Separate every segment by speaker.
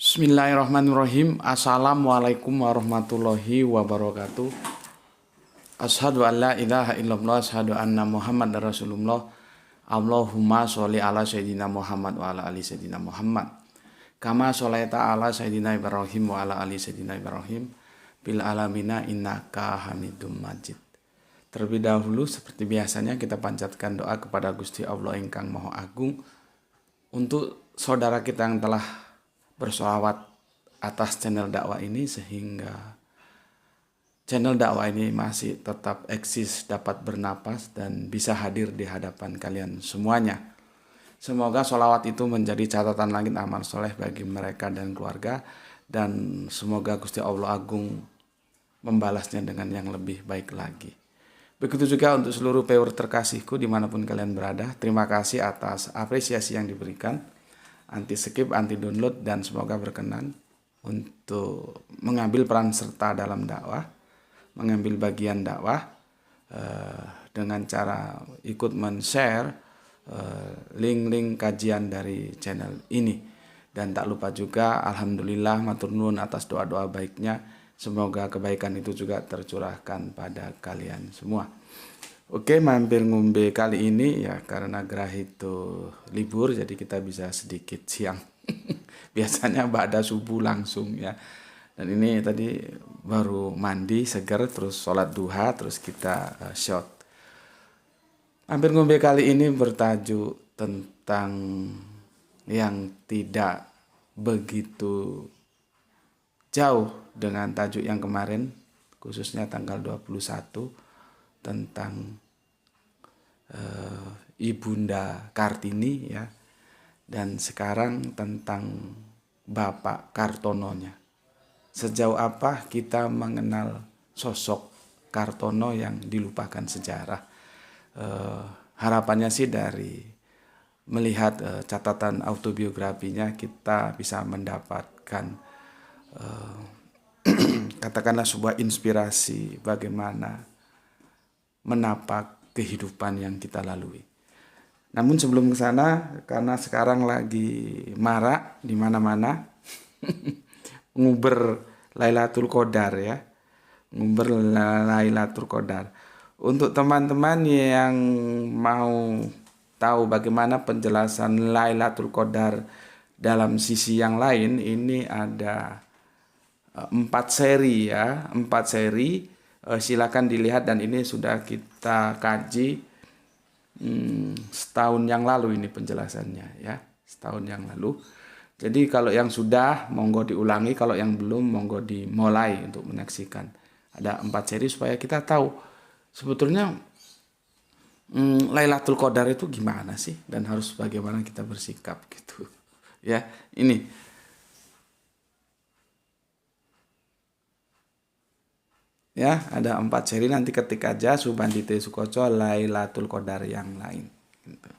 Speaker 1: Bismillahirrahmanirrahim. Assalamualaikum warahmatullahi wabarakatuh. Asyhadu an la ilaha illallah, asyhadu anna Muhammad Rasulullah. Allahumma sholli ala sayyidina Muhammad wa ala ali sayyidina Muhammad. Kama sholaita ala sayyidina Ibrahim wa ala ali sayyidina Ibrahim bil alamina innaka Hamidum Majid. Terlebih dahulu seperti biasanya kita panjatkan doa kepada Gusti Allah ingkang Maha Agung untuk saudara kita yang telah bersolawat atas channel dakwah ini, sehingga channel dakwah ini masih tetap eksis, dapat bernapas dan bisa hadir di hadapan kalian semuanya. Semoga sholawat itu menjadi catatan langit amal soleh bagi mereka dan keluarga, dan semoga Gusti Allah Agung membalasnya dengan yang lebih baik lagi. Begitu juga untuk seluruh viewer terkasihku dimanapun kalian berada. Terima kasih atas apresiasi yang diberikan, anti skip, anti download, dan semoga berkenan untuk mengambil peran serta dalam dakwah, mengambil bagian dakwah dengan cara ikut men-share link-link kajian dari channel ini. Dan tak lupa juga alhamdulillah matur nuwun atas doa-doa baiknya. Semoga kebaikan itu juga tercurahkan pada kalian semua. Oke, mampir ngombe kali ini ya karena Gerah itu libur, jadi kita bisa sedikit siang. Biasanya ba'da subuh langsung ya. Dan ini tadi baru mandi segar, terus sholat duha, terus kita shot. Mampir ngombe kali ini bertajuk tentang yang tidak begitu jauh dengan tajuk yang kemarin, khususnya tanggal 21 tentang Ibunda Kartini ya, dan sekarang tentang Bapak Kartononya. Sejauh apa kita mengenal sosok Kartono yang dilupakan sejarah? Harapannya sih dari melihat catatan autobiografinya kita bisa mendapatkan katakanlah sebuah inspirasi bagaimana menapak kehidupan yang kita lalui. Namun sebelum ke sana, karena sekarang lagi marak di mana-mana nguber Lailatul Qadar ya. Nguber Lailatul Qadar. Untuk teman-teman yang mau tahu bagaimana penjelasan Lailatul Qadar dalam sisi yang lain, ini ada 4 seri ya, 4 seri. Silakan dilihat, dan ini sudah kita kaji setahun yang lalu ini penjelasannya ya, setahun yang lalu. Jadi kalau yang sudah monggo diulangi, kalau yang belum monggo dimulai untuk menyaksikan. Ada 4 seri supaya kita tahu sebetulnya Lailatul Qadar itu gimana sih dan harus bagaimana kita bersikap gitu. Ya, ini ya, ada 4 seri, nanti ketik aja Subandite Sukoco Lailatul Qadar yang lain gitu.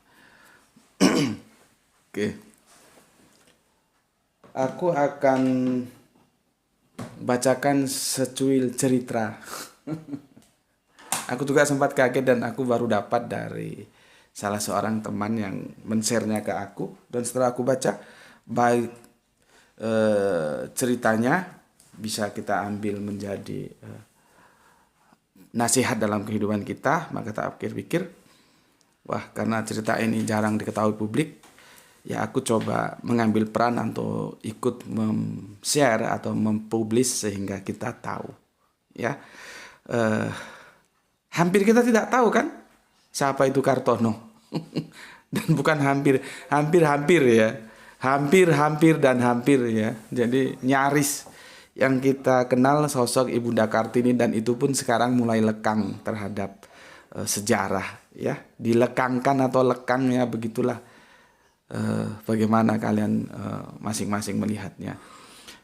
Speaker 1: Oke. Aku akan bacakan secuil cerita. Aku juga sempat kaget dan aku baru dapat dari salah seorang teman yang men-share-nya ke aku, dan setelah aku baca baik ceritanya bisa kita ambil menjadi nasihat dalam kehidupan kita, maka tak pikir-pikir, wah karena cerita ini jarang diketahui publik, ya aku coba mengambil peran untuk ikut share atau mempublish sehingga kita tahu ya. Hampir kita tidak tahu kan siapa itu Kartono. Dan bukan hampir ya, hampir dan hampir ya, jadi nyaris yang kita kenal sosok Ibunda Kartini, dan itu pun sekarang mulai lekang terhadap sejarah ya, dilekangkan atau lekang ya, begitulah. Bagaimana kalian masing-masing melihatnya?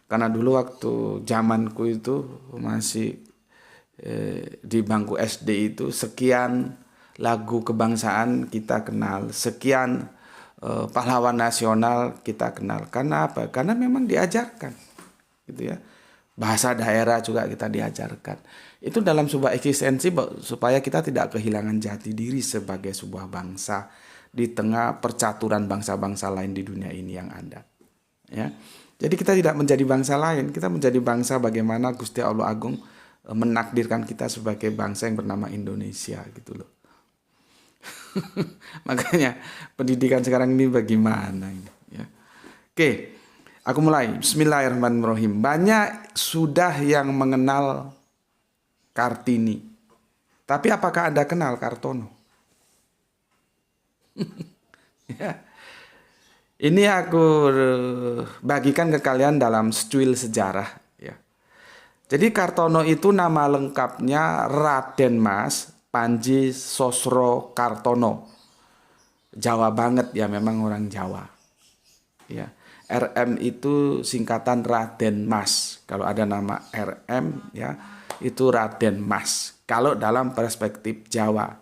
Speaker 1: Karena dulu waktu zamanku itu masih di bangku SD itu, sekian lagu kebangsaan kita kenal, sekian pahlawan nasional kita kenal. Karena apa? Karena memang diajarkan gitu ya. Bahasa daerah juga kita diajarkan. Itu dalam sebuah eksistensi supaya kita tidak kehilangan jati diri sebagai sebuah bangsa di tengah percaturan bangsa-bangsa lain di dunia ini yang ada. Ya. Jadi kita tidak menjadi bangsa lain, kita menjadi bangsa bagaimana Gusti Allah Agung menakdirkan kita sebagai bangsa yang bernama Indonesia gitu loh. Makanya pendidikan sekarang ini bagaimana ini, ya. Oke, aku mulai. Bismillahirrahmanirrahim. Banyak sudah yang mengenal Kartini. Tapi apakah Anda kenal Kartono? Ya. Ini aku bagikan ke kalian dalam secuil sejarah, ya. Jadi Kartono itu nama lengkapnya Raden Mas Panji Sosro Kartono. Jawa banget ya, memang orang Jawa. Ya. RM itu singkatan Raden Mas. Kalau ada nama RM ya, itu Raden Mas. Kalau dalam perspektif Jawa.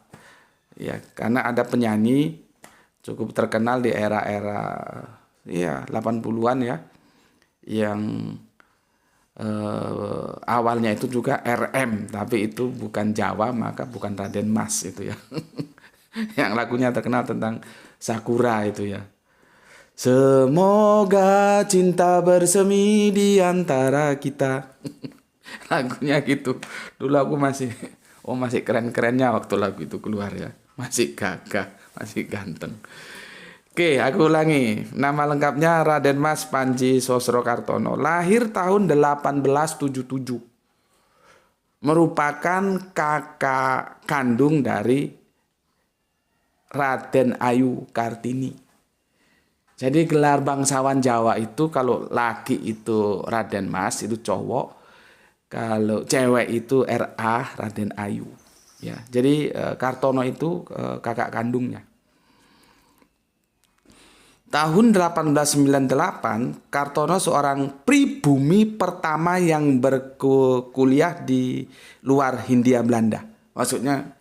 Speaker 1: Ya, karena ada penyanyi cukup terkenal di era-era ya 80-an ya, yang awalnya itu juga RM, tapi itu bukan Jawa, maka bukan Raden Mas itu ya. Yang lagunya terkenal tentang Sakura itu ya. Semoga cinta bersemi di antara kita. Lagunya gitu. Dulu aku masih keren-kerennya waktu lagu itu keluar ya. Masih gagah, masih ganteng. Oke, aku ulangi. Nama lengkapnya Raden Mas Panji Sosro Kartono. Lahir tahun 1877. Merupakan kakak kandung dari Raden Ayu Kartini. Jadi gelar bangsawan Jawa itu kalau laki itu Raden Mas, itu cowok. Kalau cewek itu RA, Raden Ayu. Ya, jadi Kartono itu kakak kandungnya. Tahun 1898, Kartono seorang pribumi pertama yang berkuliah di luar Hindia Belanda. Maksudnya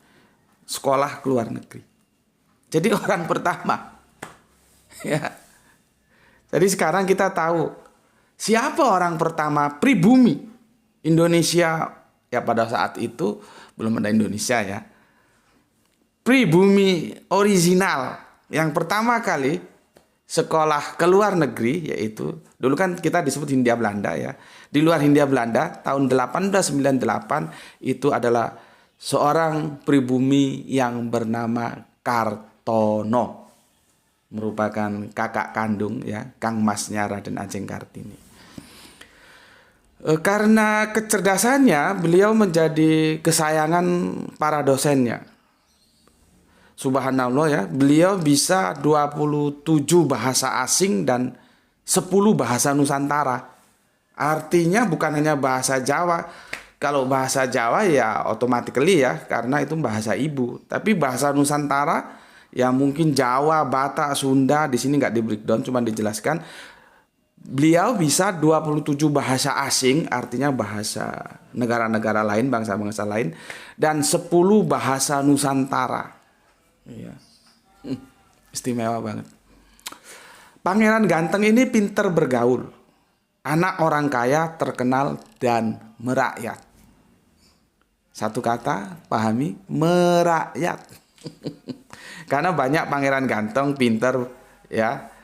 Speaker 1: sekolah ke luar negeri. Jadi orang pertama. Ya. Jadi sekarang kita tahu siapa orang pertama pribumi Indonesia ya pada saat itu. Belum ada Indonesia ya. Pribumi original yang pertama kali sekolah ke luar negeri, yaitu dulu kan kita disebut Hindia Belanda ya. Di luar Hindia Belanda tahun 1898 itu adalah seorang pribumi yang bernama Kartono. Merupakan kakak kandung ya, Kang Masnya Raden Ajeng Kartini. Karena kecerdasannya, beliau menjadi kesayangan para dosennya. Subhanallah ya, beliau bisa 27 bahasa asing dan 10 bahasa Nusantara. Artinya bukan hanya bahasa Jawa. Kalau bahasa Jawa ya automatically ya, karena itu bahasa ibu. Tapi bahasa Nusantara ya mungkin Jawa, Batak, Sunda, di sini nggak di breakdown, cuma dijelaskan. Beliau bisa 27 bahasa asing, artinya bahasa negara-negara lain, bangsa-bangsa lain, dan 10 bahasa Nusantara. Iya. Istimewa banget. Pangeran ganteng ini pinter bergaul. Anak orang kaya, terkenal, dan merakyat. Satu kata, pahami, merakyat. Karena banyak pangeran ganteng, pinter, ya,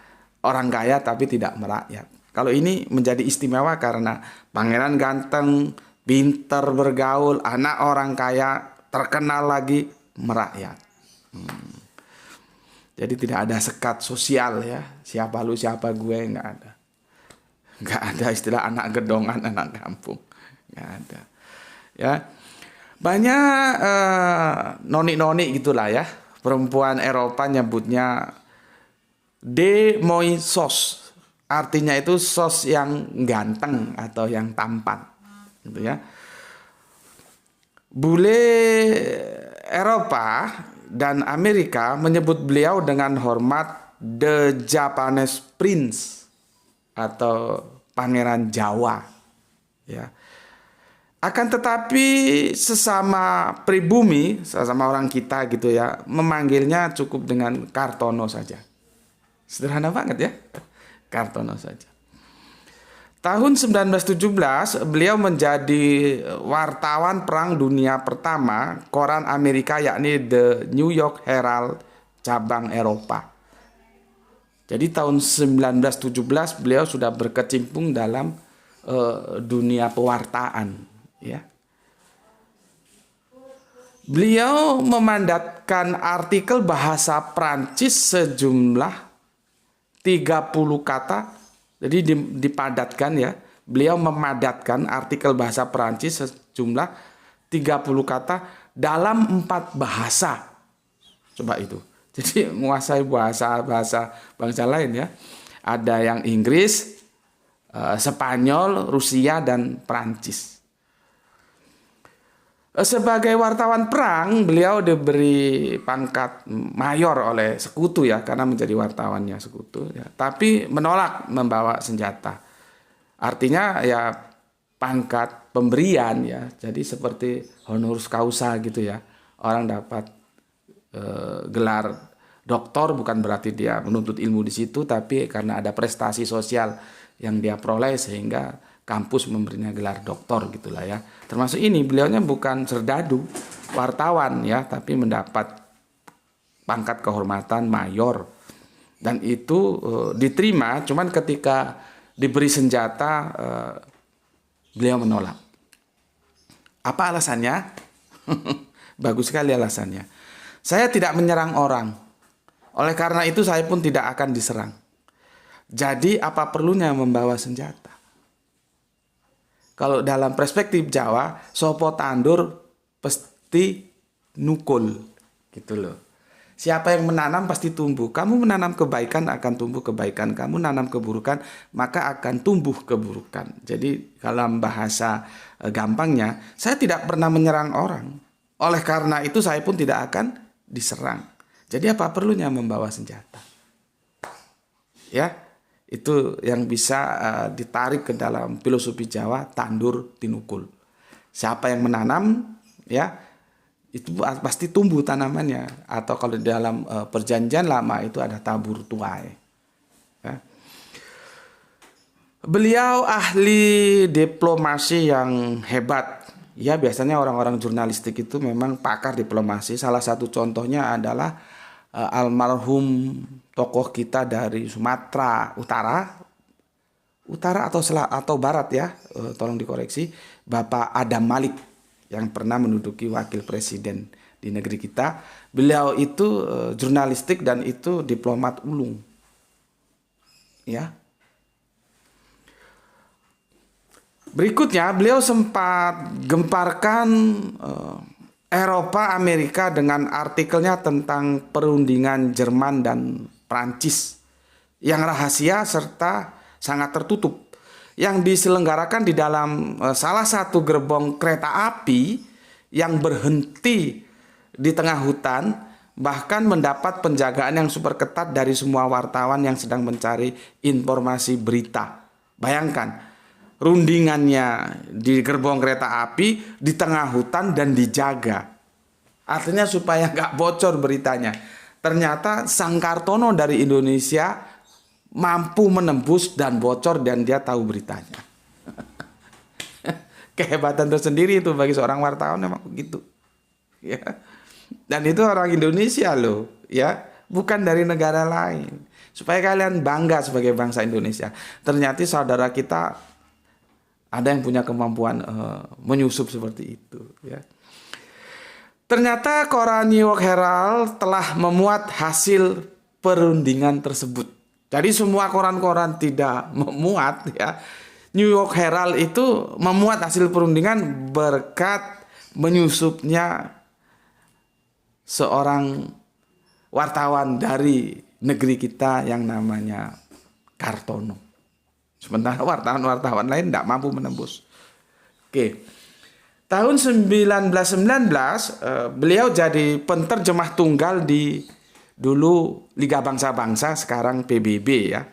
Speaker 1: orang kaya tapi tidak merakyat. Kalau ini menjadi istimewa karena pangeran ganteng, pinter bergaul, anak orang kaya, terkenal lagi, merakyat. Jadi tidak ada sekat sosial ya. Siapa lu, siapa gue, nggak ada. Nggak ada istilah anak gedongan, anak kampung. Nggak ada. Ya. Banyak noni-noni gitulah ya. Perempuan Eropa nyebutnya demoisos, artinya itu sos yang ganteng atau yang tampan, gitu ya. Bule Eropa dan Amerika menyebut beliau dengan hormat The Japanese Prince atau Pangeran Jawa, ya. Akan tetapi sesama pribumi, sesama orang kita gitu ya, memanggilnya cukup dengan Kartono saja. Sederhana banget ya, Kartono saja. Tahun 1917 beliau menjadi wartawan Perang Dunia Pertama koran Amerika yakni The New York Herald cabang Eropa. Jadi tahun 1917 beliau sudah berkecimpung dalam dunia pewartaan, ya. Beliau memandatkan artikel bahasa Prancis sejumlah 30 kata. Jadi dipadatkan, ya. Beliau memadatkan artikel bahasa Prancis sejumlah 30 kata dalam 4 bahasa. Coba itu. Jadi menguasai bahasa bangsa lain, ya. Ada yang Inggris, Spanyol, Rusia, dan Prancis. Sebagai wartawan perang, beliau diberi pangkat mayor oleh sekutu, ya, karena menjadi wartawannya sekutu, ya. Tapi menolak membawa senjata. Artinya ya pangkat pemberian, ya. Jadi seperti honoris causa gitu, ya. Orang dapat gelar doktor bukan berarti dia menuntut ilmu di situ, tapi karena ada prestasi sosial yang dia peroleh sehingga kampus memberinya gelar doktor, gitulah, ya. Termasuk ini, beliaunya bukan serdadu, wartawan, ya, tapi mendapat pangkat kehormatan mayor. Dan itu diterima, cuman ketika diberi senjata beliau menolak. Apa alasannya? Bagus sekali alasannya. Saya tidak menyerang orang. Oleh karena itu saya pun tidak akan diserang. Jadi apa perlunya membawa senjata? Kalau dalam perspektif Jawa, sopo tandur pasti nukul, gitu loh. Siapa yang menanam pasti tumbuh. Kamu menanam kebaikan akan tumbuh kebaikan. Kamu menanam keburukan maka akan tumbuh keburukan. Jadi dalam bahasa gampangnya, saya tidak pernah menyerang orang. Oleh karena itu saya pun tidak akan diserang. Jadi apa perlunya membawa senjata? Ya. Itu yang bisa ditarik ke dalam filosofi Jawa, tandur tinukul. Siapa yang menanam, ya, itu pasti tumbuh tanamannya. Atau kalau di dalam perjanjian lama itu ada tabur tuai. Ya. Beliau ahli diplomasi yang hebat. Ya, biasanya orang-orang jurnalistik itu memang pakar diplomasi. Salah satu contohnya adalah almarhum tokoh kita dari Sumatera Utara atau Barat, ya, tolong dikoreksi, Bapak Adam Malik yang pernah menduduki wakil presiden di negeri kita. Beliau itu jurnalistik dan itu diplomat ulung, ya. Berikutnya beliau sempat gemparkan Eropa, Amerika dengan artikelnya tentang perundingan Jerman dan Prancis yang rahasia serta sangat tertutup, yang diselenggarakan di dalam salah satu gerbong kereta api yang berhenti di tengah hutan, bahkan mendapat penjagaan yang super ketat dari semua wartawan yang sedang mencari informasi berita. Bayangkan, rundingannya di gerbong kereta api di tengah hutan dan dijaga. Artinya supaya nggak bocor beritanya. Ternyata Sang Kartono dari Indonesia mampu menembus dan bocor dan dia tahu beritanya. Kehebatan tersendiri itu bagi seorang wartawan memang begitu. Ya. Dan itu orang Indonesia loh, ya, bukan dari negara lain. Supaya kalian bangga sebagai bangsa Indonesia. Ternyata saudara kita ada yang punya kemampuan menyusup seperti itu, ya. Ternyata koran New York Herald telah memuat hasil perundingan tersebut. Jadi semua koran-koran tidak memuat, ya. New York Herald itu memuat hasil perundingan berkat menyusupnya seorang wartawan dari negeri kita yang namanya Kartono. Sementara wartawan-wartawan lain tidak mampu menembus. Oke. Tahun 1919 beliau jadi penterjemah tunggal di dulu Liga Bangsa-Bangsa, sekarang PBB, ya.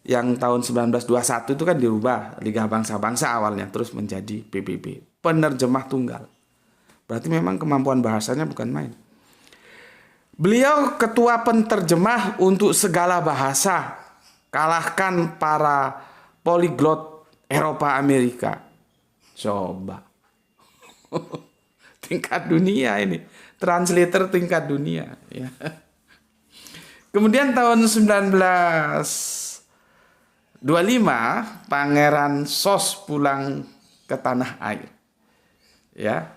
Speaker 1: Yang tahun 1921 itu kan dirubah Liga Bangsa-Bangsa awalnya terus menjadi PBB. Penerjemah tunggal. Berarti memang kemampuan bahasanya bukan main. Beliau ketua penterjemah untuk segala bahasa. Kalahkan para poliglot Eropa, Amerika. Coba. Tingkat dunia ini. Translator tingkat dunia. Ya. Kemudian tahun 1925 Pangeran Sos pulang ke tanah air. Ya.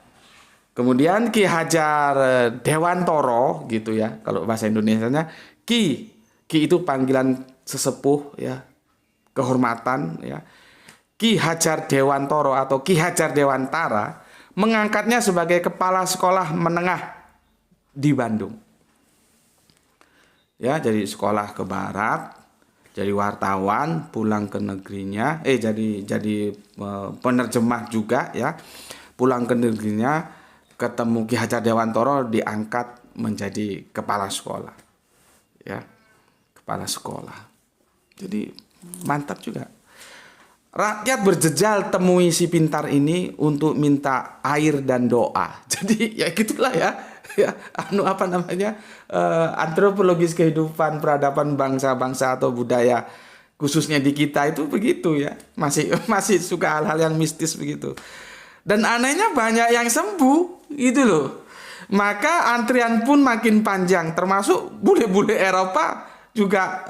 Speaker 1: Kemudian Ki Hajar Dewantoro gitu ya, kalau bahasa Indonesianya Ki. Ki itu panggilan sesepuh ya, kehormatan ya. Ki Hajar Dewantoro atau Ki Hajar Dewantara mengangkatnya sebagai kepala sekolah menengah di Bandung. Ya, jadi sekolah ke barat, jadi wartawan, pulang ke negerinya, jadi penerjemah juga ya. Pulang ke negerinya, ketemu Ki Hajar Dewantoro, diangkat menjadi kepala sekolah. Ya. Kepala sekolah. Jadi mantap juga. Rakyat berjejal temui si pintar ini untuk minta air dan doa. Jadi ya gitulah ya. Ya, antropologis kehidupan peradaban bangsa-bangsa atau budaya khususnya di kita itu begitu ya. Masih suka hal-hal yang mistis begitu. Dan anehnya banyak yang sembuh gitu loh. Maka antrian pun makin panjang, termasuk bule-bule Eropa juga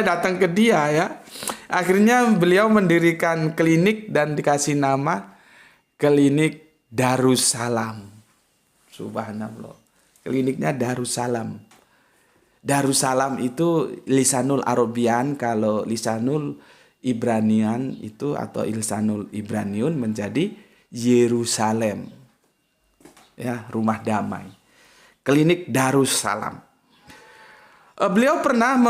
Speaker 1: datang ke dia ya. Akhirnya beliau mendirikan klinik dan dikasih nama Klinik Darussalam. Subhanallah. Kliniknya Darussalam. Darussalam itu lisanul Arabian, kalau lisanul Ibranian itu atau lisanul Ibraniun menjadi Yerusalem. Ya, rumah damai. Klinik Darussalam. Beliau pernah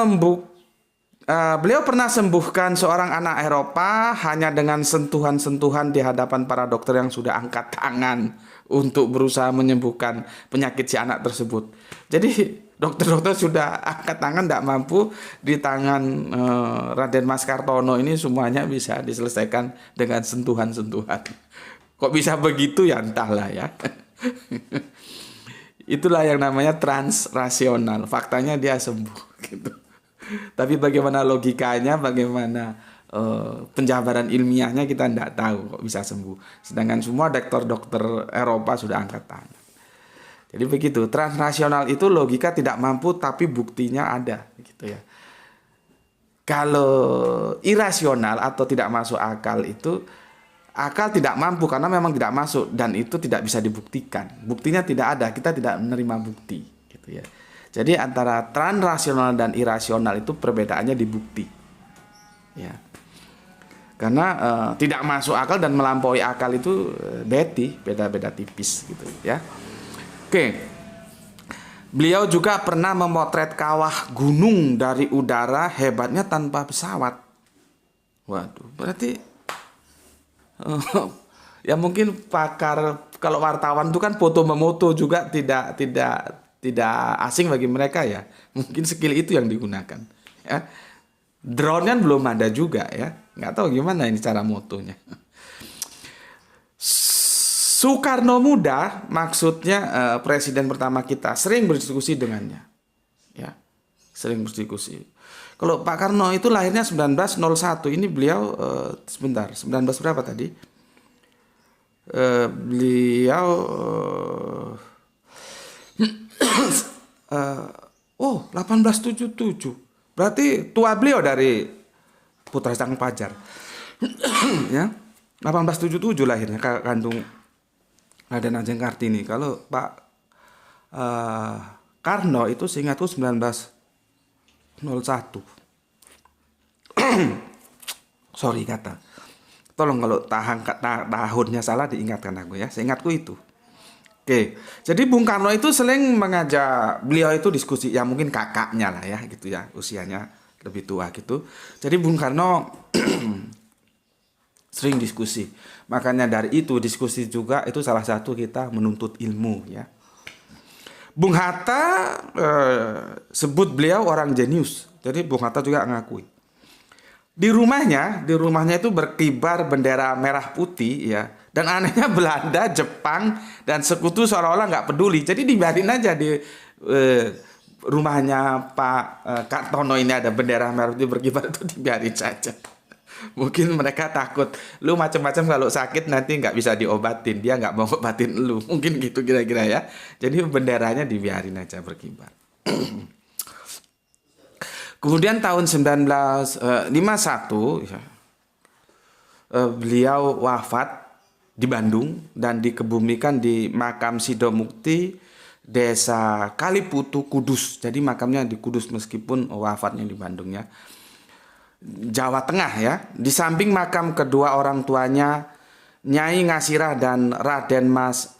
Speaker 1: sembuhkan seorang anak Eropa hanya dengan sentuhan-sentuhan di hadapan para dokter yang sudah angkat tangan untuk berusaha menyembuhkan penyakit si anak tersebut. Jadi dokter-dokter sudah angkat tangan, tidak mampu, di tangan Raden Mas Kartono ini semuanya bisa diselesaikan dengan sentuhan-sentuhan. Kok bisa begitu ya, entahlah ya. Itulah yang namanya transrasional. Faktanya dia sembuh gitu. Tapi bagaimana logikanya, bagaimana penjabaran ilmiahnya kita tidak tahu kok bisa sembuh. Sedangkan semua dokter-dokter Eropa sudah angkat tangan. Jadi begitu, transnasional itu logika tidak mampu tapi buktinya ada gitu ya. Kalau irasional atau tidak masuk akal itu, akal tidak mampu karena memang tidak masuk dan itu tidak bisa dibuktikan. Buktinya tidak ada, kita tidak menerima bukti gitu ya. Jadi antara transrasional dan irasional itu perbedaannya di bukti. Ya. Karena tidak masuk akal dan melampaui akal itu beda-beda tipis gitu ya. Oke. Beliau juga pernah memotret kawah gunung dari udara, hebatnya tanpa pesawat. Waduh, berarti ya mungkin pakar, kalau wartawan itu kan foto memoto juga tidak asing bagi mereka ya. Mungkin skill itu yang digunakan ya. Drone kan belum ada juga ya. Nggak tahu gimana ini cara motonya. Soekarno Muda, maksudnya presiden pertama kita, sering berdiskusi dengannya. Ya, sering berdiskusi. Kalau Pak Karno itu lahirnya 1901, ini beliau sebentar, 19 berapa tadi? Beliau 1877. Berarti tua beliau dari Putra Sang Pajar. Ya. 1877 lahirnya, kandung Raden Ajeng Kartini. Kalau Pak Karno itu seingatku 1901. Sorry kata. Tolong kalau tahunnya salah diingatkan aku ya. Seingatku itu. Oke, jadi Bung Karno itu sering mengajak beliau itu diskusi, ya mungkin kakaknya lah ya gitu ya, usianya lebih tua gitu. Jadi Bung Karno sering diskusi. Makanya dari itu diskusi juga itu salah satu kita menuntut ilmu ya. Bung Hatta sebut beliau orang jenius. Jadi Bung Hatta juga ngakui. Di rumahnya itu berkibar bendera merah putih ya. Dan anehnya Belanda, Jepang, dan sekutu seolah-olah nggak peduli. Jadi dibiarin aja di rumahnya Pak Kartono ini ada bendera merah putih berkibar, itu dibiarin saja. Mungkin mereka takut, lu macam-macam kalau sakit nanti nggak bisa diobatin, dia nggak mau obatin lu. Mungkin gitu kira-kira ya. Jadi benderanya dibiarin aja berkibar. Kemudian tahun 1951 ya, beliau wafat di Bandung dan dikebumikan di makam Sidomukti, Desa Kaliputu, Kudus. Jadi makamnya di Kudus meskipun wafatnya di Bandung ya. Jawa Tengah ya. Di samping makam kedua orang tuanya, Nyai Ngasirah dan Raden Mas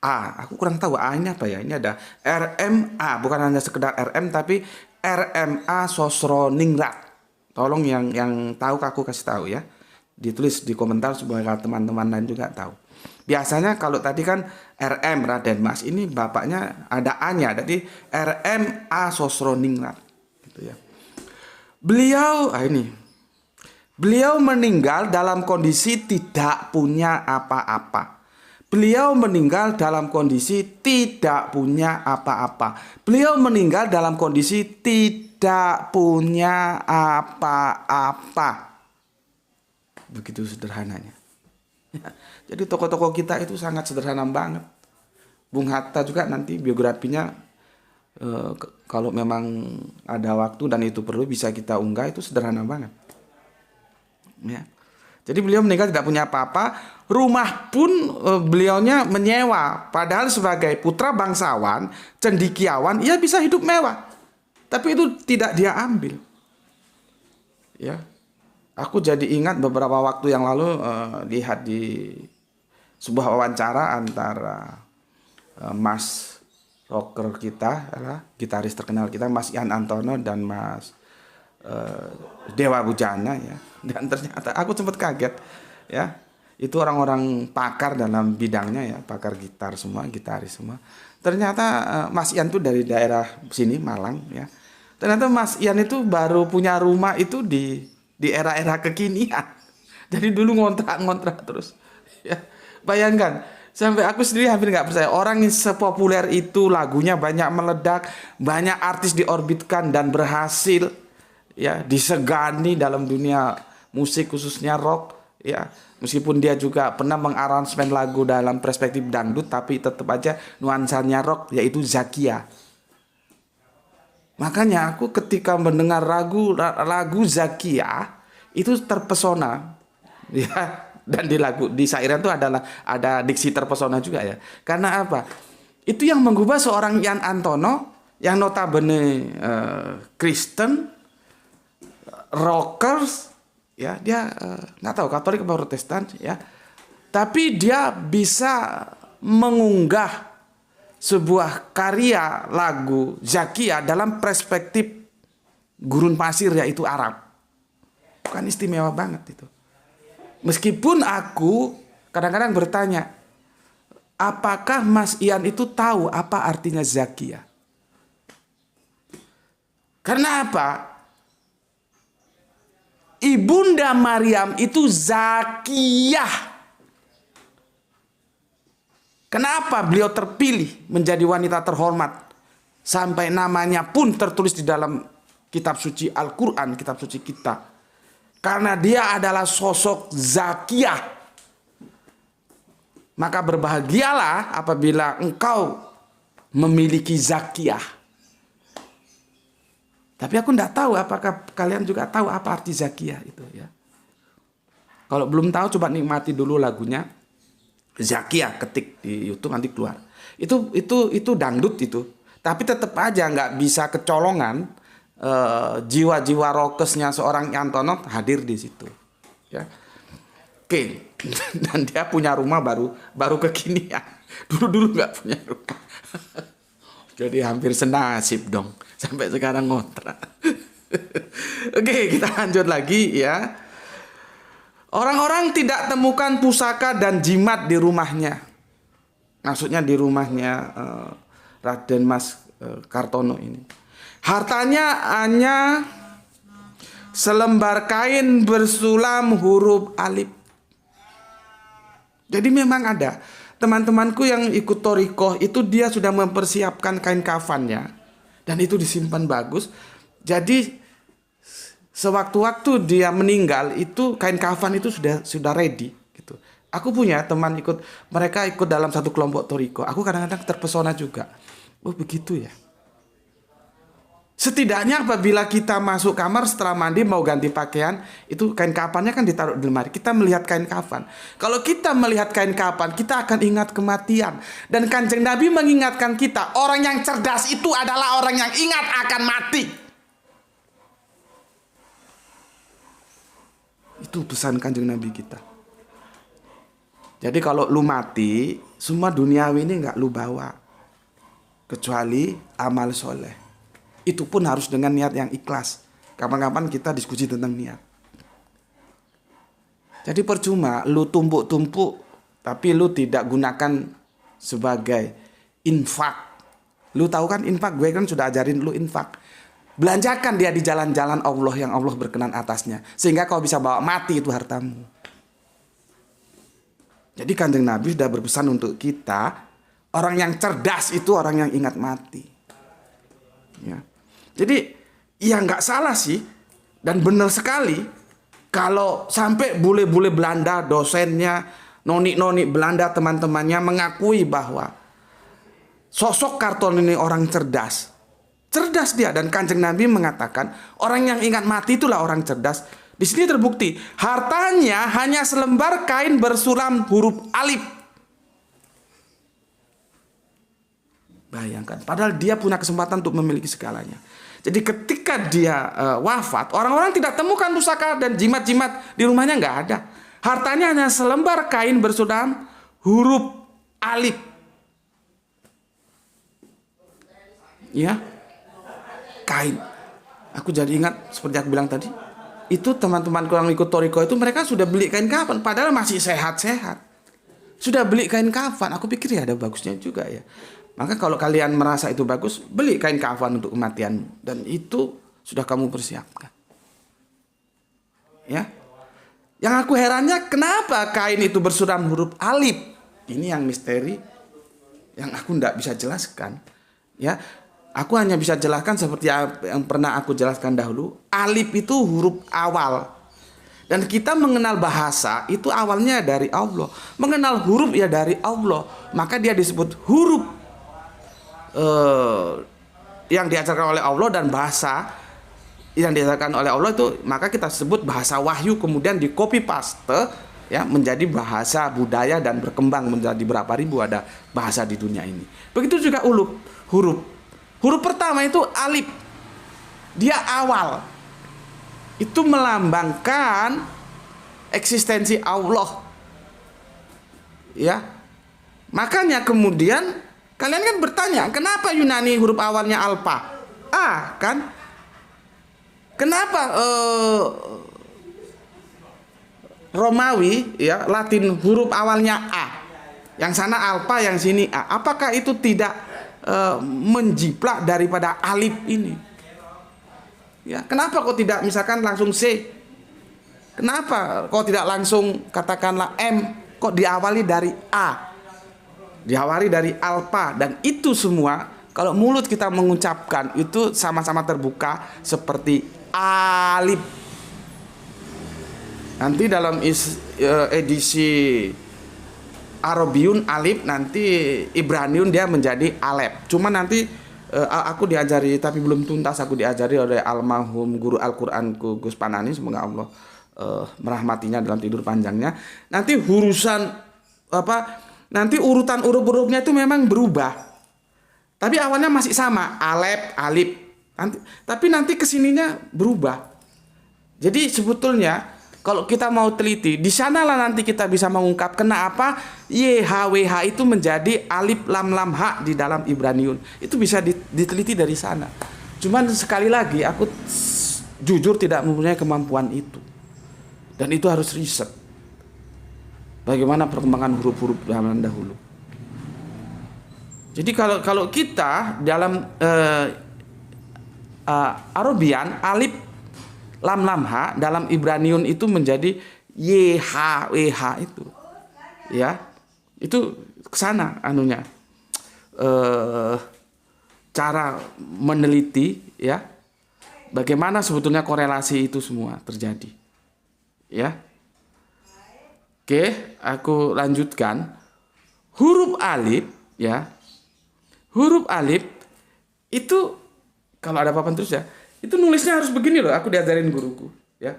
Speaker 1: A. Aku kurang tahu A-nya apa ya. Ini ada RMA, bukan hanya sekedar RM tapi RMA Sosroningrat. Tolong yang tahu aku kasih tahu ya. Ditulis di komentar supaya teman-teman lain juga tahu. Biasanya kalau tadi kan RM Raden Mas, ini bapaknya ada A-nya, jadi RMA Sosroningrat gitu ya. Beliau meninggal dalam kondisi tidak punya apa-apa. Beliau meninggal dalam kondisi tidak punya apa-apa. Beliau meninggal dalam kondisi tidak punya apa-apa. Begitu sederhananya. Jadi tokoh-tokoh kita itu sangat sederhana banget. Bung Hatta juga nanti biografinya kalau memang ada waktu dan itu perlu bisa kita unggah, itu sederhana banget. Ya. Jadi beliau meninggal tidak punya apa-apa. Rumah pun beliaunya menyewa. Padahal sebagai putra bangsawan, cendekiawan, ia bisa hidup mewah. Tapi itu tidak dia ambil. Ya. Aku jadi ingat beberapa waktu yang lalu lihat di sebuah wawancara antara Mas rocker kita, gitaris terkenal kita, Mas Ian Antono dan Mas Dewa Bujana ya. Dan ternyata aku sempat kaget ya. Itu orang-orang pakar dalam bidangnya ya, pakar gitar semua, gitaris semua. Ternyata Mas Ian tuh dari daerah sini Malang ya. Ternyata Mas Ian itu baru punya rumah itu di era-era kekinian. Jadi dulu ngontrak terus ya. Bayangkan, sampai aku sendiri hampir nggak percaya orang yang sepopuler itu, lagunya banyak meledak, banyak artis diorbitkan dan berhasil ya disegani dalam dunia musik khususnya rock ya. Meskipun dia juga pernah mengaransemen lagu dalam perspektif dangdut, tapi tetap aja nuansanya rock, yaitu Zakia. Makanya aku ketika mendengar lagu Zakia itu terpesona ya. Dan di syairan itu ada diksi terpesona juga ya. Karena apa? Itu yang mengubah seorang Ian Antono yang notabene Kristen, rockers, ya dia nggak tahu Katolik atau Protestan ya. Tapi dia bisa mengunggah sebuah karya lagu Zakia dalam perspektif gurun pasir yaitu Arab. Bukan istimewa banget itu. Meskipun aku kadang-kadang bertanya, apakah Mas Ian itu tahu apa artinya Zakia? Karena apa? Ibunda Maryam itu Zakiyah. Kenapa beliau terpilih menjadi wanita terhormat? Sampai namanya pun tertulis di dalam kitab suci Al-Quran, kitab suci kita. Karena dia adalah sosok Zakiyah. Maka berbahagialah apabila engkau memiliki Zakiyah. Tapi aku tidak tahu apakah kalian juga tahu apa arti Zakiyah itu ya. Kalau belum tahu coba nikmati dulu lagunya Zakiyah, ketik di YouTube nanti keluar. Itu dangdut itu. Tapi tetap aja nggak bisa kecolongan. Jiwa-jiwa rokesnya seorang Antono hadir di situ ya. Oke. Dan dia punya rumah baru kekinian. Dulu nggak punya rumah. Jadi hampir senasib dong, sampai sekarang ngontrak. Oke, kita lanjut lagi ya. Orang-orang tidak temukan pusaka dan jimat di rumahnya. Maksudnya di rumahnya Raden Mas Kartono ini. Hartanya hanya selembar kain bersulam huruf alif. Jadi memang ada teman-temanku yang ikut thorikoh itu dia sudah mempersiapkan kain kafannya dan itu disimpan bagus. Jadi sewaktu-waktu dia meninggal itu kain kafan itu sudah ready gitu. Aku punya teman mereka ikut dalam satu kelompok thorikoh. Aku kadang-kadang terpesona juga. Oh begitu ya. Setidaknya apabila kita masuk kamar setelah mandi mau ganti pakaian, itu kain kafannya kan ditaruh di lemari. Kita melihat kain kafan. Kalau kita melihat kain kafan, kita akan ingat kematian. Dan Kanjeng Nabi mengingatkan kita, orang yang cerdas itu adalah orang yang ingat akan mati. Itu pesan Kanjeng Nabi kita. Jadi kalau lu mati, semua duniawi ini nggak lu bawa. Kecuali amal soleh. Itu pun harus dengan niat yang ikhlas. Kapan-kapan kita diskusi tentang niat. Jadi percuma lu tumpuk-tumpuk tapi lu tidak gunakan sebagai infak. Lu tahu kan infak, gue kan sudah ajarin lu infak. Belanjakan dia di jalan-jalan Allah yang Allah berkenan atasnya. Sehingga kau bisa bawa mati itu hartamu. Jadi Kanjeng Nabi sudah berpesan untuk kita, orang yang cerdas itu orang yang ingat mati. Ya. Jadi ya nggak salah sih dan benar sekali kalau sampai bule-bule Belanda, dosennya, noni-noni Belanda, teman-temannya mengakui bahwa sosok Kartini orang cerdas. Cerdas dia, dan Kanjeng Nabi mengatakan orang yang ingat mati itulah orang cerdas. Di sini terbukti hartanya hanya selembar kain bersulam huruf alif. Bayangkan, padahal dia punya kesempatan untuk memiliki segalanya. Jadi ketika dia wafat, orang-orang tidak temukan pusaka dan jimat-jimat di rumahnya, nggak ada. Hartanya hanya selembar kain bersulam huruf alif. Ya, kain. Aku jadi ingat seperti aku bilang tadi. Itu teman-temanku yang ikut Toriko itu mereka sudah beli kain kafan, padahal masih sehat-sehat. Sudah beli kain kafan. Aku pikir ya ada bagusnya juga ya. Maka kalau kalian merasa itu bagus, beli kain kafan untuk kematian. Dan itu sudah kamu persiapkan. Ya. Yang aku herannya kenapa kain itu bersuram huruf alif. Ini yang misteri. Yang aku tidak bisa jelaskan. Ya. Aku hanya bisa jelaskan seperti yang pernah aku jelaskan dahulu. Alif itu huruf awal. Dan kita mengenal bahasa itu awalnya dari Allah. Mengenal huruf ya dari Allah. Maka dia disebut huruf yang diajarkan oleh Allah, dan bahasa yang diajarkan oleh Allah itu maka kita sebut bahasa wahyu, kemudian di copy paste ya menjadi bahasa budaya dan berkembang menjadi berapa ribu ada bahasa di dunia ini. Begitu juga huruf pertama itu alif, dia awal, itu melambangkan eksistensi Allah ya. Makanya kemudian kalian kan bertanya, kenapa Yunani huruf awalnya alpha? A kan? Kenapa Romawi ya Latin huruf awalnya A? Yang sana alpha, yang sini A. Apakah itu tidak menjiplak daripada alif ini? Ya, kenapa kok tidak misalkan langsung C? Kenapa kok tidak langsung katakanlah M? Kok diawali dari A? Diawali dari alfa, dan itu semua kalau mulut kita mengucapkan itu sama-sama terbuka seperti alif. Nanti dalam edisi Arabiun alif, nanti Ibraniun dia menjadi alef. Cuma nanti aku diajari, tapi belum tuntas, aku diajari oleh almarhum guru Al-Qur'anku Gus Panani, semoga Allah merahmatinya dalam tidur panjangnya. Nanti nanti urutan huruf-hurufnya itu memang berubah. Tapi awalnya masih sama, alif. Tapi nanti kesininya berubah. Jadi sebetulnya kalau kita mau teliti, di sanalah nanti kita bisa mengungkap kenapa YHWH itu menjadi alif lam lam ha di dalam Ibraniun. Itu bisa diteliti dari sana. Cuman sekali lagi aku jujur tidak mempunyai kemampuan itu. Dan itu harus riset. Bagaimana perkembangan huruf-huruf zaman dahulu. Jadi kalau kita dalam Arabian alif lam lam ha, dalam Ibraniun itu menjadi YHWH itu. Ya. Itu kesana anunya. Cara meneliti ya. Bagaimana sebetulnya korelasi itu semua terjadi. Ya. Oke, aku lanjutkan. Huruf alif ya. Huruf alif itu kalau ada papan tulis ya, itu nulisnya harus begini loh, aku diajarin guruku ya.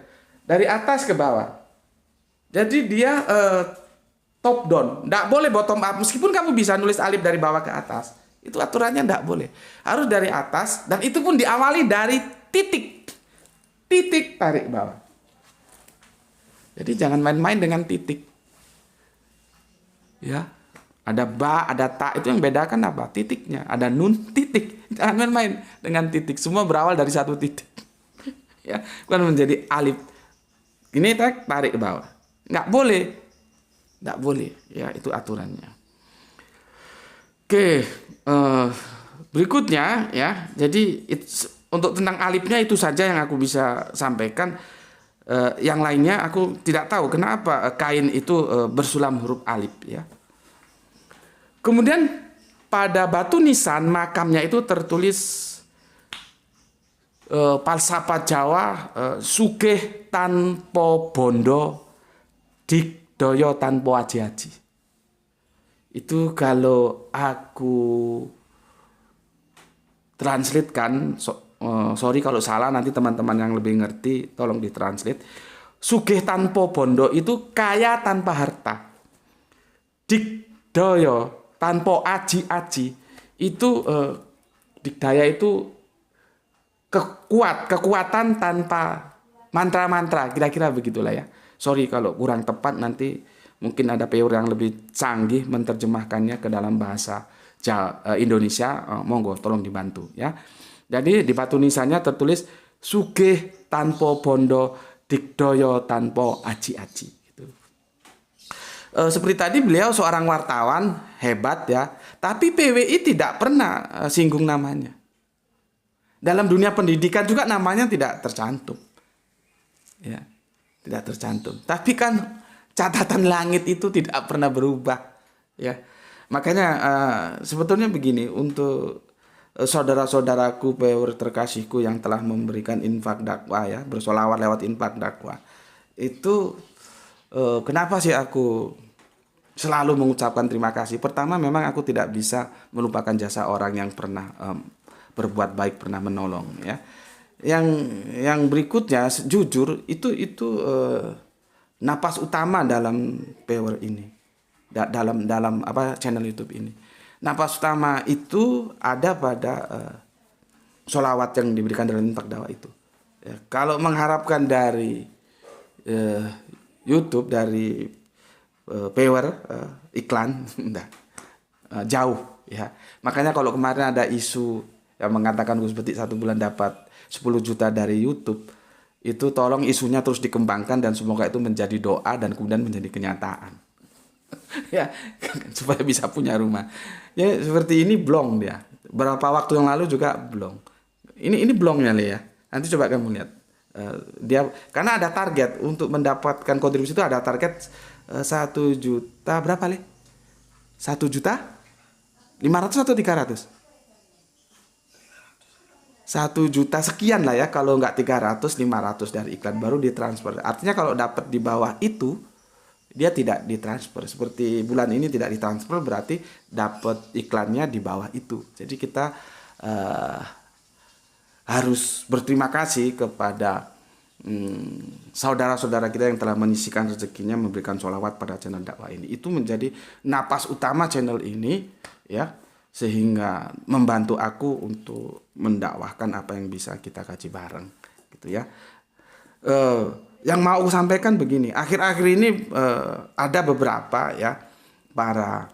Speaker 1: Dari atas ke bawah. Jadi dia top down, nggak boleh bottom up. Meskipun kamu bisa nulis alif dari bawah ke atas, itu aturannya nggak boleh. Harus dari atas, dan itu pun diawali dari titik. Titik tarik bawah. Jadi jangan main-main dengan titik. Ya. Ada ba, ada ta, itu yang bedakan apa? Titiknya. Ada nun, titik. Jangan main-main dengan titik. Semua berawal dari satu titik. Ya, bukan menjadi alif. Ini tarik ke bawah. Nggak boleh. Nggak boleh. Ya, itu aturannya. Oke, berikutnya ya. Jadi untuk tentang alifnya itu saja yang aku bisa sampaikan. Yang lainnya aku tidak tahu kenapa kain itu bersulam huruf alif ya. Kemudian pada batu nisan makamnya itu tertulis falsafat Jawa sugih tanpa bondo digdaya tanpa aji-aji. Itu kalau aku translatekan, sorry kalau salah, nanti teman-teman yang lebih ngerti tolong ditranslate. Sugih tanpa bondo itu kaya tanpa harta. Digdaya tanpa aji-aji itu digdaya itu kekuatan tanpa mantra-mantra, kira-kira begitulah ya. Sorry kalau kurang tepat, nanti mungkin ada peor yang lebih canggih menerjemahkannya ke dalam bahasa Indonesia, monggo tolong dibantu ya. Jadi di batu nisannya tertulis sugih tanpa bondo digdaya tanpa aji-aji. Seperti tadi beliau seorang wartawan hebat ya, tapi PWI tidak pernah singgung namanya. Dalam dunia pendidikan juga namanya tidak tercantum. Ya, tidak tercantum. Tapi kan catatan langit itu tidak pernah berubah ya. Makanya sebetulnya begini, untuk saudara-saudaraku PWR terkasihku yang telah memberikan infak dakwah ya, bersolawat lewat infak dakwah. Itu kenapa sih aku selalu mengucapkan terima kasih? Pertama, memang aku tidak bisa melupakan jasa orang yang pernah berbuat baik, pernah menolong ya. Yang berikutnya, jujur itu napas utama dalam PWR ini, dalam apa channel YouTube ini. Napas utama itu ada pada sholawat yang diberikan dalam infak dakwah itu. Ya, kalau mengharapkan dari YouTube, dari PWR iklan, jauh ya. Makanya kalau kemarin ada isu yang mengatakan Gus Betik 1 bulan dapat 10 juta dari YouTube, itu tolong isunya terus dikembangkan dan semoga itu menjadi doa dan kemudian menjadi kenyataan. Ya, supaya bisa punya rumah. Ya seperti ini blong dia. Berapa waktu yang lalu juga blong. Ini blongnya ya. Nanti coba kamu lihat. Dia karena ada target untuk mendapatkan kontribusi, itu ada target 1 juta berapa Le? 1 juta 500 atau 300? 1 juta sekian lah ya, kalau nggak 300, 500 dari iklan baru ditransfer. Artinya kalau dapat di bawah itu dia tidak ditransfer. Seperti bulan ini tidak ditransfer, berarti dapat iklannya di bawah itu. Jadi kita harus berterima kasih kepada saudara-saudara kita yang telah menyisikan rezekinya memberikan sholawat pada channel dakwah ini. Itu menjadi napas utama channel ini ya, sehingga membantu aku untuk mendakwahkan apa yang bisa kita kaji bareng gitu ya. Yang mau aku sampaikan begini, akhir-akhir ini ada beberapa ya para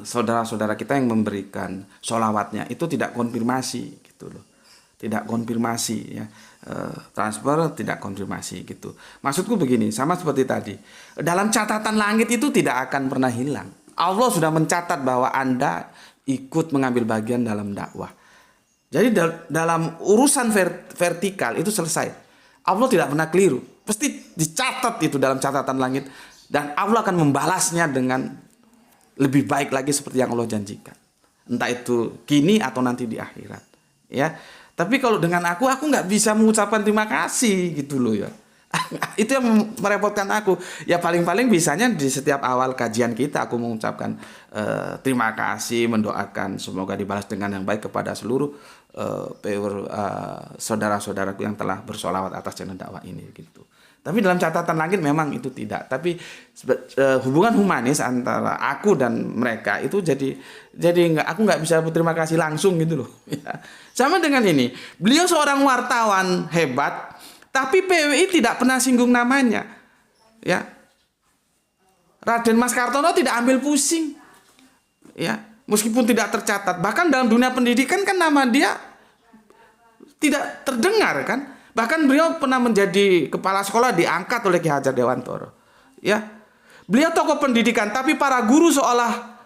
Speaker 1: saudara-saudara kita yang memberikan sholawatnya itu tidak konfirmasi gitu loh, tidak konfirmasi ya, transfer tidak konfirmasi gitu. Maksudku begini, sama seperti tadi, dalam catatan langit itu tidak akan pernah hilang. Allah sudah mencatat bahwa Anda ikut mengambil bagian dalam dakwah. Jadi dalam urusan vertikal itu selesai. Allah tidak pernah keliru, pasti dicatat itu dalam catatan langit, dan Allah akan membalasnya dengan lebih baik lagi seperti yang Allah janjikan. Entah itu kini atau nanti di akhirat. Ya, tapi kalau dengan aku nggak bisa mengucapkan terima kasih gitu loh ya. Itu yang merepotkan aku. Ya paling-paling bisanya di setiap awal kajian kita aku mengucapkan terima kasih, mendoakan semoga dibalas dengan yang baik kepada seluruh saudara-saudaraku yang telah bersolawat atas channel dakwah ini gitu. Tapi dalam catatan langit memang itu tidak. Tapi hubungan humanis antara aku dan mereka itu jadi aku nggak bisa berterima kasih langsung gitu loh. Ya. Sama dengan ini, beliau seorang wartawan hebat, tapi PWI tidak pernah singgung namanya. Ya, Raden Mas Kartono tidak ambil pusing. Ya, meskipun tidak tercatat. Bahkan dalam dunia pendidikan kan nama dia tidak terdengar kan. Bahkan beliau pernah menjadi kepala sekolah diangkat oleh Ki Hajar Dewantoro. Ya, beliau tokoh pendidikan, tapi para guru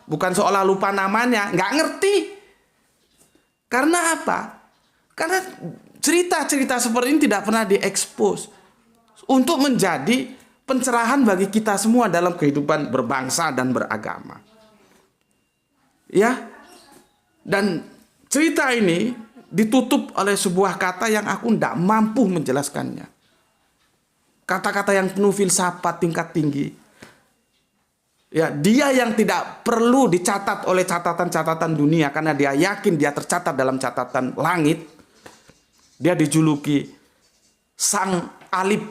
Speaker 1: bukan seolah lupa namanya, nggak ngerti. Karena apa? Karena cerita-cerita seperti ini tidak pernah diekspos untuk menjadi pencerahan bagi kita semua dalam kehidupan berbangsa dan beragama. Ya, dan cerita ini ditutup oleh sebuah kata yang aku tidak mampu menjelaskannya. Kata-kata yang penuh filsafat tingkat tinggi. Ya, dia yang tidak perlu dicatat oleh catatan-catatan dunia karena dia yakin dia tercatat dalam catatan langit. Dia dijuluki Sang Alip.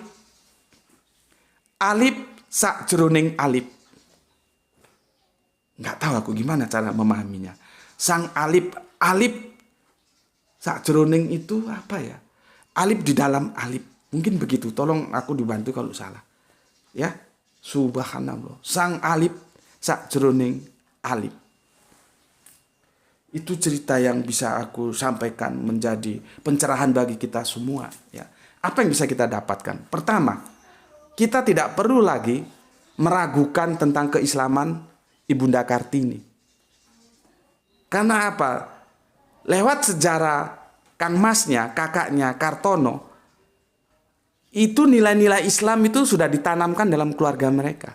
Speaker 1: Alip sakjroning alip. Nggak tahu aku gimana cara memahaminya. Sang Alip, alip sakjroning itu apa ya? Alip di dalam alip. Mungkin begitu. Tolong aku dibantu kalau salah. Ya. Subhanallah. Sang Alip sakjroning alip. Itu cerita yang bisa aku sampaikan menjadi pencerahan bagi kita semua. Ya. Apa yang bisa kita dapatkan? Pertama, kita tidak perlu lagi meragukan tentang keislaman Ibunda Kartini. Karena apa? Lewat sejarah Kang Masnya, kakaknya Kartono, itu nilai-nilai Islam itu sudah ditanamkan dalam keluarga mereka.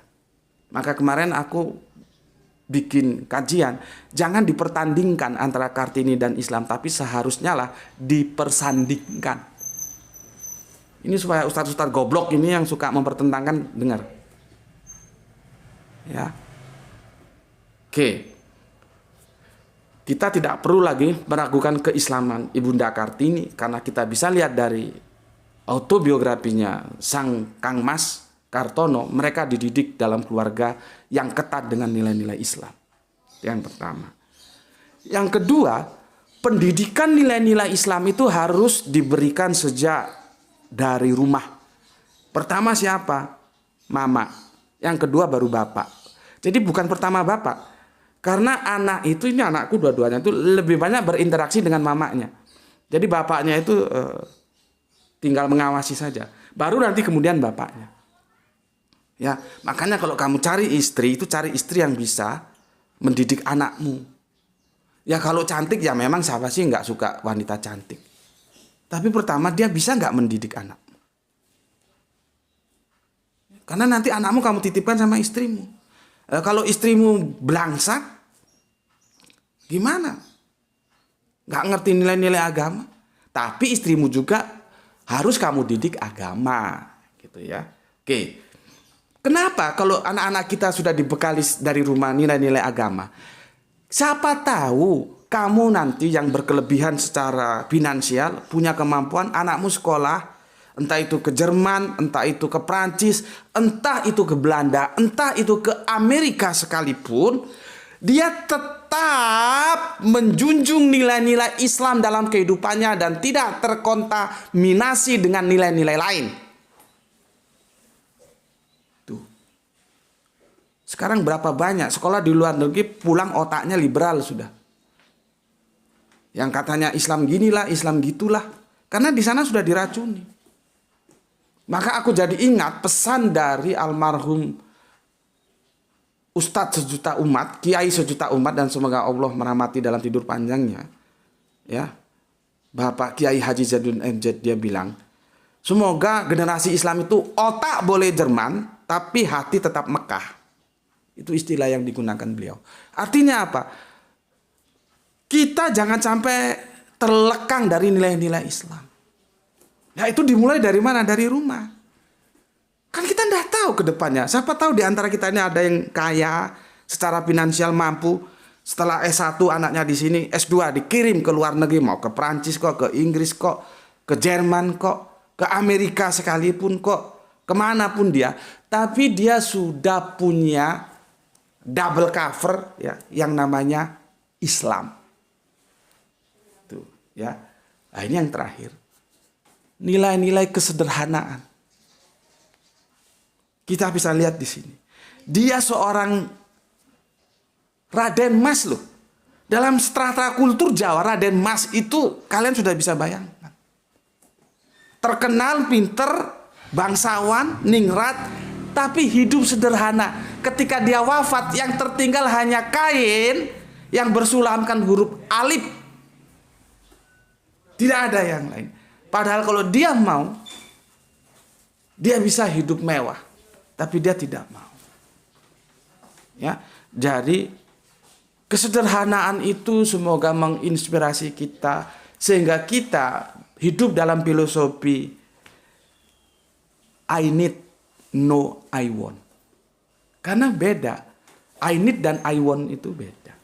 Speaker 1: Maka kemarin aku bikin kajian, jangan dipertandingkan antara Kartini dan Islam, tapi seharusnya lah dipersandingkan. Ini supaya ustadz-ustadz goblok ini yang suka mempertentangkan dengar. Ya. Oke. Kita tidak perlu lagi meragukan keislaman Ibunda Kartini karena kita bisa lihat dari autobiografinya Sang Kang Mas Kartono, mereka dididik dalam keluarga yang ketat dengan nilai-nilai Islam. Yang pertama. Yang kedua, pendidikan nilai-nilai Islam itu harus diberikan sejak dari rumah. Pertama siapa? Mama. Yang kedua baru bapak. Jadi bukan pertama bapak. Karena anak itu, ini anakku dua-duanya itu lebih banyak berinteraksi dengan mamanya. Jadi bapaknya itu tinggal mengawasi saja. Baru nanti kemudian bapaknya. Ya, makanya kalau kamu cari istri, itu cari istri yang bisa mendidik anakmu. Ya kalau cantik ya memang siapa sih nggak suka wanita cantik. Tapi pertama dia bisa nggak mendidik anakmu. Karena nanti anakmu kamu titipkan sama istrimu. Kalau istrimu belangsak, gimana? Nggak ngerti nilai-nilai agama. Tapi istrimu juga harus kamu didik agama, gitu ya. Oke. Kenapa kalau anak-anak kita sudah dibekali dari rumah nilai-nilai agama? Siapa tahu kamu nanti yang berkelebihan secara finansial, punya kemampuan, anakmu sekolah, entah itu ke Jerman, entah itu ke Prancis, entah itu ke Belanda, entah itu ke Amerika sekalipun, dia tetap menjunjung nilai-nilai Islam dalam kehidupannya dan tidak terkontaminasi dengan nilai-nilai lain. Tuh. Sekarang berapa banyak sekolah di luar negeri pulang otaknya liberal sudah. Yang katanya Islam ginilah, Islam gitulah. Karena di sana sudah diracuni. Maka aku jadi ingat pesan dari almarhum Ustadz sejuta umat, Kiai sejuta umat, dan semoga Allah merahmati dalam tidur panjangnya. Ya, Bapak Kiai Haji Zaidun MZ, dia bilang, semoga generasi Islam itu otak boleh Jerman, tapi hati tetap Mekah. Itu istilah yang digunakan beliau. Artinya apa? Kita jangan sampai terlekang dari nilai-nilai Islam. Ya itu dimulai dari mana? Dari rumah. Kan kita tidak tahu ke depannya. Siapa tahu di antara kita ini ada yang kaya, secara finansial mampu. Setelah S1 anaknya di sini, S2 dikirim ke luar negeri, mau ke Prancis kok, ke Inggris kok, ke Jerman kok, ke Amerika sekalipun kok, kemanapun dia. Tapi dia sudah punya double cover ya, yang namanya Islam. Tuh, ya. Nah, ini yang terakhir. Nilai-nilai kesederhanaan. Kita bisa lihat di sini. Dia seorang Raden Mas loh. Dalam strata kultur Jawa, Raden Mas itu kalian sudah bisa bayangkan. Terkenal, pinter, bangsawan, ningrat, tapi hidup sederhana. Ketika dia wafat, yang tertinggal hanya kain yang bersulamkan huruf alif. Tidak ada yang lain. Padahal kalau dia mau, dia bisa hidup mewah. Tapi dia tidak mau. Ya, jadi kesederhanaan itu semoga menginspirasi kita sehingga kita hidup dalam filosofi I need, no I want. Karena beda. I need dan I want itu beda.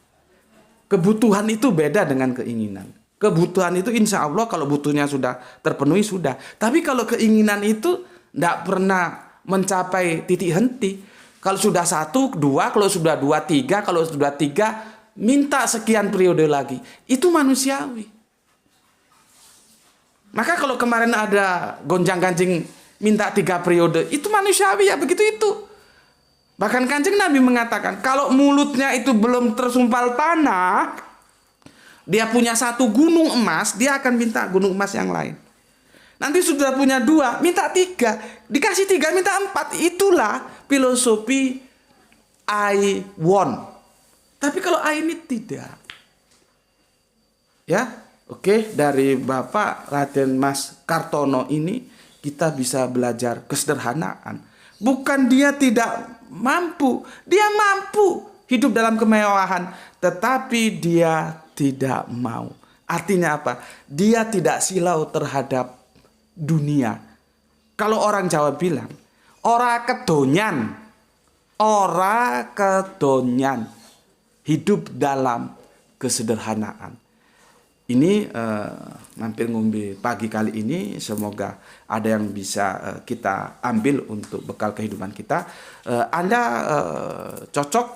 Speaker 1: Kebutuhan itu beda dengan keinginan. Kebutuhan itu insya Allah kalau butuhnya sudah terpenuhi sudah. Tapi kalau keinginan itu tidak pernah mencapai titik henti. Kalau sudah 1, 2, kalau sudah 2, 3, kalau sudah 3 minta sekian periode lagi. Itu manusiawi. Maka kalau kemarin ada gonjang-ganjing minta 3 periode, itu manusiawi ya begitu itu. Bahkan Kanjeng Nabi mengatakan, kalau mulutnya itu belum tersumpal tanah, dia punya 1 gunung emas, dia akan minta gunung emas yang lain. Nanti sudah punya 2, minta 3. Dikasih 3, minta 4. Itulah filosofi I want. Tapi kalau I need tidak. Ya, oke, dari Bapak Raden Mas Kartono ini kita bisa belajar kesederhanaan. Bukan dia tidak mampu, dia mampu hidup dalam kemewahan, tetapi dia tidak mau. Artinya apa? Dia tidak silau terhadap dunia. Kalau orang Jawa bilang, ora kedonyan, ora kedonyan. Hidup dalam kesederhanaan. Ini mampir ngombe pagi kali ini, semoga ada yang bisa kita ambil untuk bekal kehidupan kita. Anda cocok,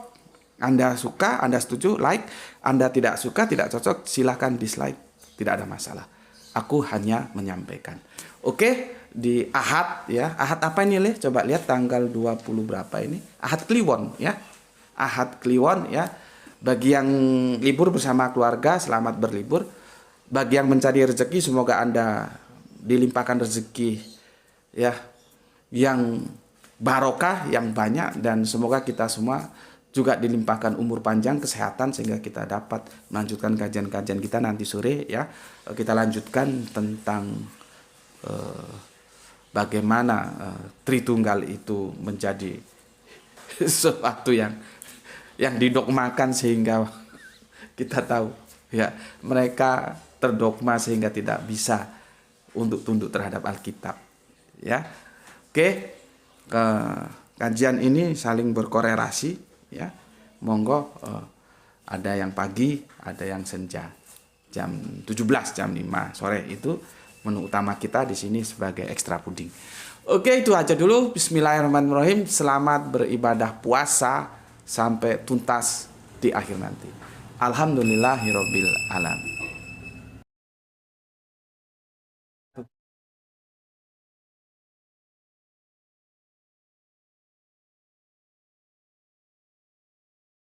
Speaker 1: Anda suka, Anda setuju, like. Anda tidak suka, tidak cocok, silahkan dislike. Tidak ada masalah. Aku hanya menyampaikan. Oke, di Ahad ya. Ahad apa ini, Le? Coba lihat tanggal 20 berapa ini? Ahad Kliwon ya. Ahad Kliwon ya. Bagi yang libur bersama keluarga, selamat berlibur. Bagi yang mencari rezeki, semoga Anda dilimpahkan rezeki ya yang barokah, yang banyak, dan semoga kita semua juga dilimpahkan umur panjang, kesehatan, sehingga kita dapat melanjutkan kajian-kajian kita nanti sore ya. Kita lanjutkan tentang bagaimana Tritunggal itu menjadi sesuatu yang didogmakan sehingga kita tahu ya mereka terdogma sehingga tidak bisa untuk tunduk terhadap Alkitab ya. Oke, kajian ini saling berkorelasi ya. Monggo ada yang pagi, ada yang senja. Jam 17, jam 5 sore itu menu utama kita di sini sebagai ekstra puding. Oke, itu aja dulu. Bismillahirrahmanirrahim. Selamat beribadah puasa sampai tuntas di akhir nanti. Alhamdulillahirabbil alamin.